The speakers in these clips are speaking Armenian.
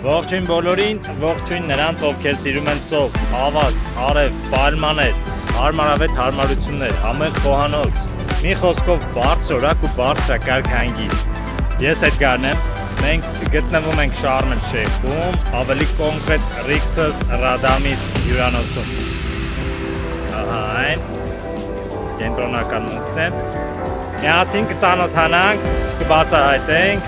Ողջույն բոլորին, ողջույն նրանց, ովքեր սիրում են ծով, ավազ, արև, պայմաններ, հարմարավետ հարմարություններ, համեղ խոհանոց, մի խոսքով բարձրորակ ու բարձրակարգ հանգիստ։ Ես Էդգարն եմ, մենք գտնվում ենք Շարմ էլ-Շեյխում, ավելի կոնկրետ Rixos Radamis հյուրանոցում։ Ահա այն, կենտրոնական մուտքն է։ Միասին կծանոթանանք, կբացահայտենք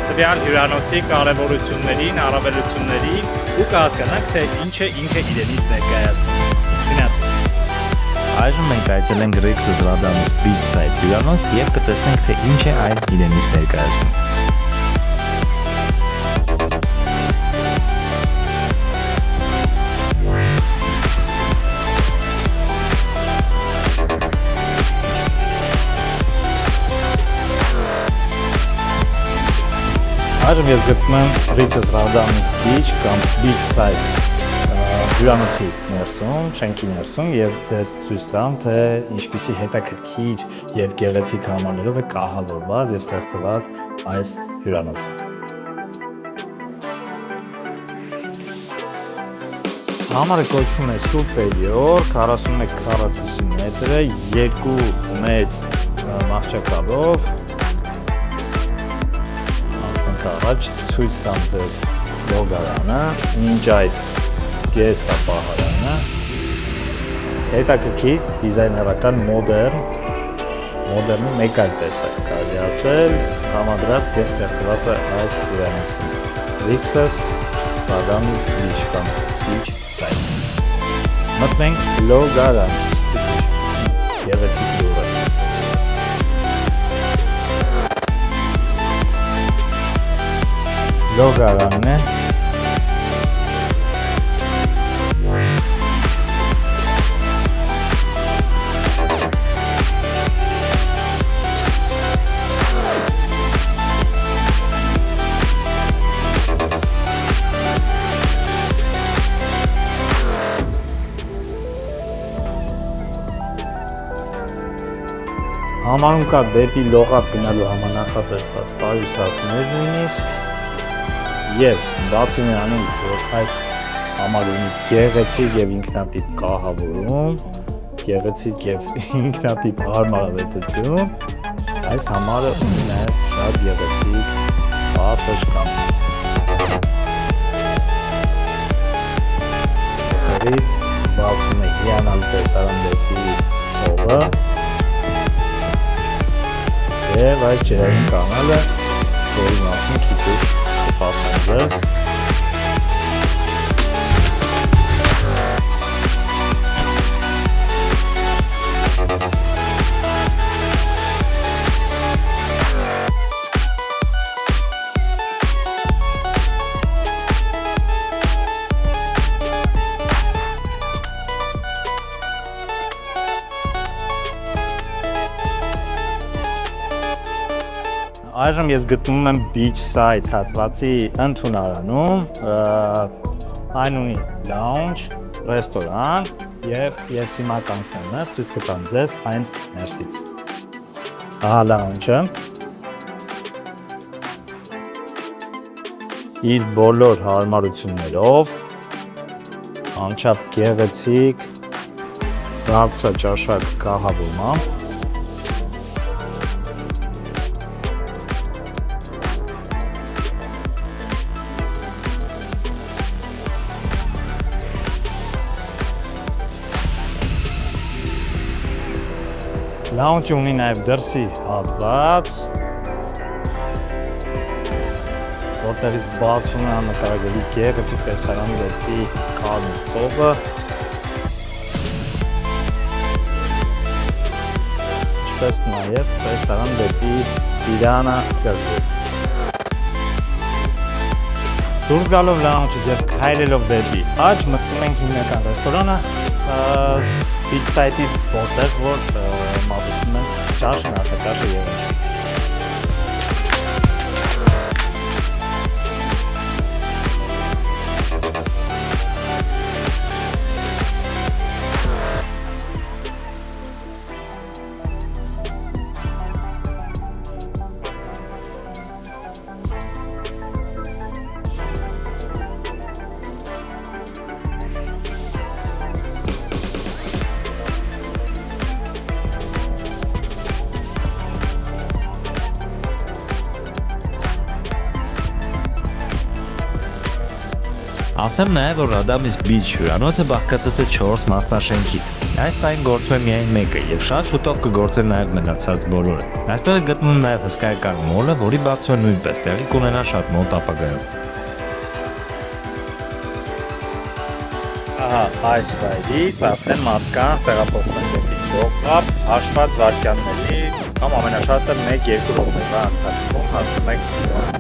տվյալ հյուրանոցի կարևորություններին, առավելություններին ու կհասկանանք, թե ինչ է ինքը իրենից ներկայացնում։ Գնացինք։ Այժմ մենք այցելենք Rixos Radamis Beachside հյուրանոց և կտեսնենք, թե ինչ է այն իրենից ներկայացնում։ Այժմ ես գտնում եմ Rixos Radamis Beach կամ Beachside հյուրանոցի ներսում, շենքի ներսում և ձեզ ցույց տամ, թե ինչպիսի հետաքրքիր և գեղեցիկ համալիրով է կահավորված և ստեղծված այս հյուրանոցը։ Համարը կոչվում է Superior, 41 քառակուսի մետր է, 2 մեծ մահճակալով։ Առաջ ցույց տամ ձեզ լոգարանը, մինչ այդ գեստապահարանը, հետաքրքիր դիզայներական մոդեռնի մեկ այլ տեսակ կարելի ասել, համադրած և ստեղծված է այս հյուրանոցում Rixos Radamis Beach կամ Beachside։ Մտնենք լոգարան, գեղեցիկ լուռը։ Լոգարանն է։ Համարում կա դեպի լողափ գնալու համանախատեսված պայուսակներ նույնիսկ։ Եվ բացի նրանից, որ այս համարը ունի գեղեցիկ և ինքնատիպ կահավորում, գեղեցիկ և ինքնատիպ հարմարավետություն, այս համարը ունի նաև շատ գեղեցիկ պատշգամբ։ Որից բացվում է հիանալի տեսարան դեպի ծովը և այս ջրային կանալը, որի մասին քիչ ուշ կպատմեմ ձեզ։ Այժմ ես գտնվում եմ Beachside հատվածի ընդունարանում, այն ունի lounge, ռեստորան և ես հիմա կանցնեմ ներս, ցույց կտամ ձեզ այն ներսից։ Ահա lounge-ը։ Իր բոլոր հարմարություններով, անչափ գեղեցիկ, բարձրաճաշակ կահավորմամբ։ Lounge ունի նաև դրսի հատված, որտեղից բացվում է աննկարագրելի գեղեցիկ տեսարան դեպի Կարմիր ծովը, ինչպես նաև տեսարան դեպի Տիրանա կղզի։ Դուրս գալով lounge-ից և քայլելով դեպի աջ, մտնում ենք հիմնական ռեստորանը, Beachside-ի որտեղ որ մատուցում են ճաշը, նախաճաշը և ինչ։ Ասեմ նաև, որ Radamis Beach հյուրանոցը բաղկացած է 4 մասնաշենքից։ Այս պայն գործում է միայն մեկը եւ շատ շուտով կգործեն նաև մնացած բոլորը։ Այստեղ է գտնվում նաև հսկայական մոլը, որի բացումը նույնպես տեղի կունենա շատ մոտ ապագայում։ Ահա, այս վայրից արդեն մարդկանց տեղափոխվում են դեպի Լողափ, հաշված վայրկյանների կամ ամենաշատը 1-2 րոպեվա ընթացքում հասնում եք Լողափ։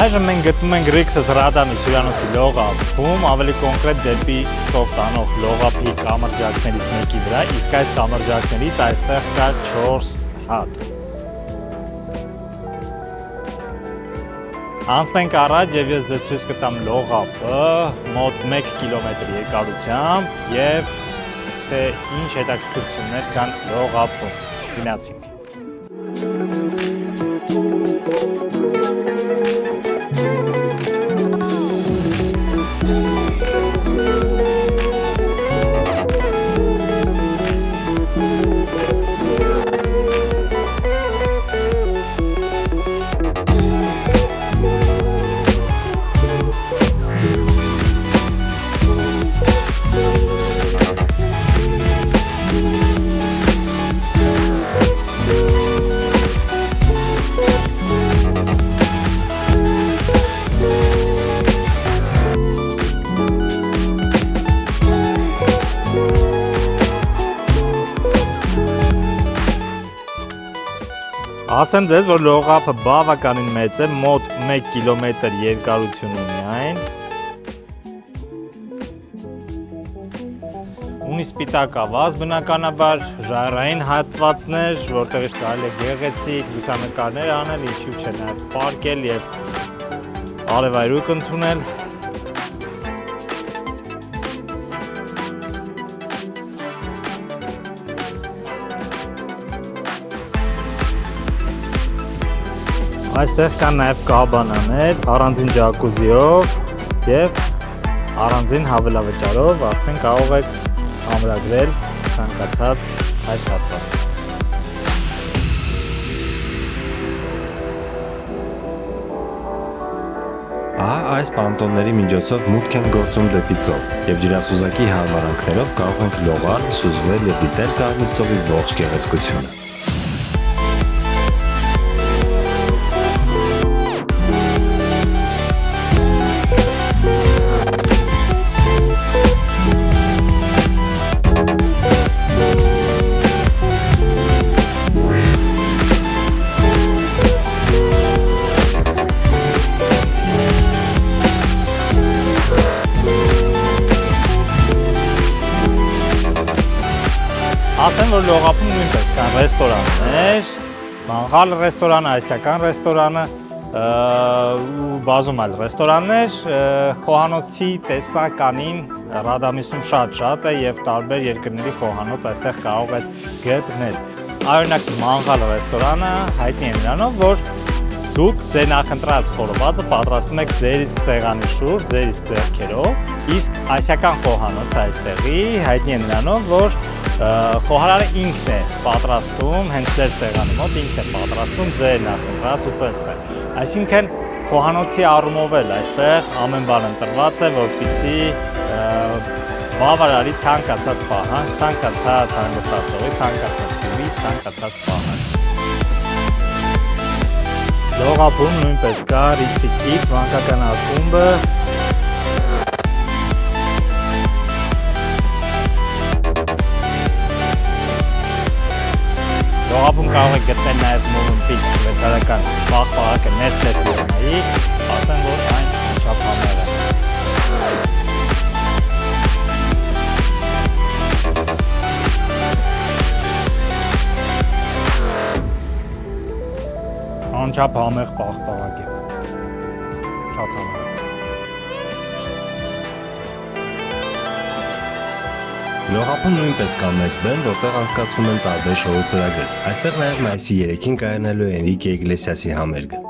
Այժմ մենք գտնում ենք Rixos Radamis հյուրանոցի Լողափում, ավելի կոնկրետ դեպի ծով տանող Լողափի կամրջակներից մեկի վրա, իսկ այս կամրջակներից այստեղ կա 4 հատ։ Անցնենք առաջ եւ ես ձեզ ցույց կտամ Լողափը մոտ 1 կիլոմետր երկարությամբ եւ թե ինչ հետաքրքրություններ կան Լողափում։ Գնացինք։ Ասեմ ձեզ, որ Լողափը բավականին մեծ է, մոտ 1 կիլոմետր երկարություն ունի այն։ Ունի սպիտակ ավազ, բնականաբար ժայռային հատվածներ, որտեղից կարելի է գեղեցիկ լուսանկարներ անել, ինչու՞ չէ նաև պարկել եւ արևայրուք ընդունել։ Այստեղ կան նաև կաբանաներ, առանձին ջակուզիով եւ առանձին հավելավճարով արդեն կարող եք ամրագրել ցանկացած այս հատվածը։ Ահա այս պանտոնների միջոցով մուտք են գործում դեպի ծով եւ ջրասուզակի հարմարանքներով կարող ենք լողալ, սուզվել եւ դիտել Կարմիր ծովի ողջ գեղեցկությունը։ Ասեմ, որ Լողափում նույնպես կան ռեստորաններ, Մանգալ ռեստորանը, Ասիական ռեստորանը ու բազում այլ ռեստորաններ, խոհանոցի տեսականին Radamisում շատ է եւ տարբեր երկրների խոհանոց այստեղ կարող ես գտնել։ Օրինակ Մանգալ ռեստորանը հայտնի է նրանով, որ դուք ձեր նախընտրած խորովածը պատրաստում եք ձեր իսկ սեղանի շուրջ, ձեր իսկ ձեռքերով, իսկ ասիական խոհանոցը այստեղի հայտնի է նրանով, որ խոհարարը ինքն է պատրաստում, հենց ձեր սեղանի մոտ ինքն է պատրաստում ձեր նախընտրած ուտեստը։ Այսինքն խոհանոցի առումով էլ այստեղ ամեն բան ընտրված է, որպեսզի բավարարի ցանկացած պահանջ, ցանկացած հանգստացողի, ցանկացած հյուրի, ցանկացած պահանջ։ Լողափում նույնպես կա Rixos մանկական ակումբը։ Լողափում կարող եք գտնել նաև Movenpick շվեյցարական պաղպաղակը Nestlé ֆիրմայի, ասեմ, որ այն անչափ համեղ է։ Անչափ համեղ պաղպաղակ է, շատ համեղ։ Լողափում նույնպես կա մեծ բեմ, որտեղ անցկացվում են տարբեր շոու ծրագրեր։ Այստեղ նաև մայիսի 3-ին կայանալու է Էնրիկե Իգլեսիասի համերգը։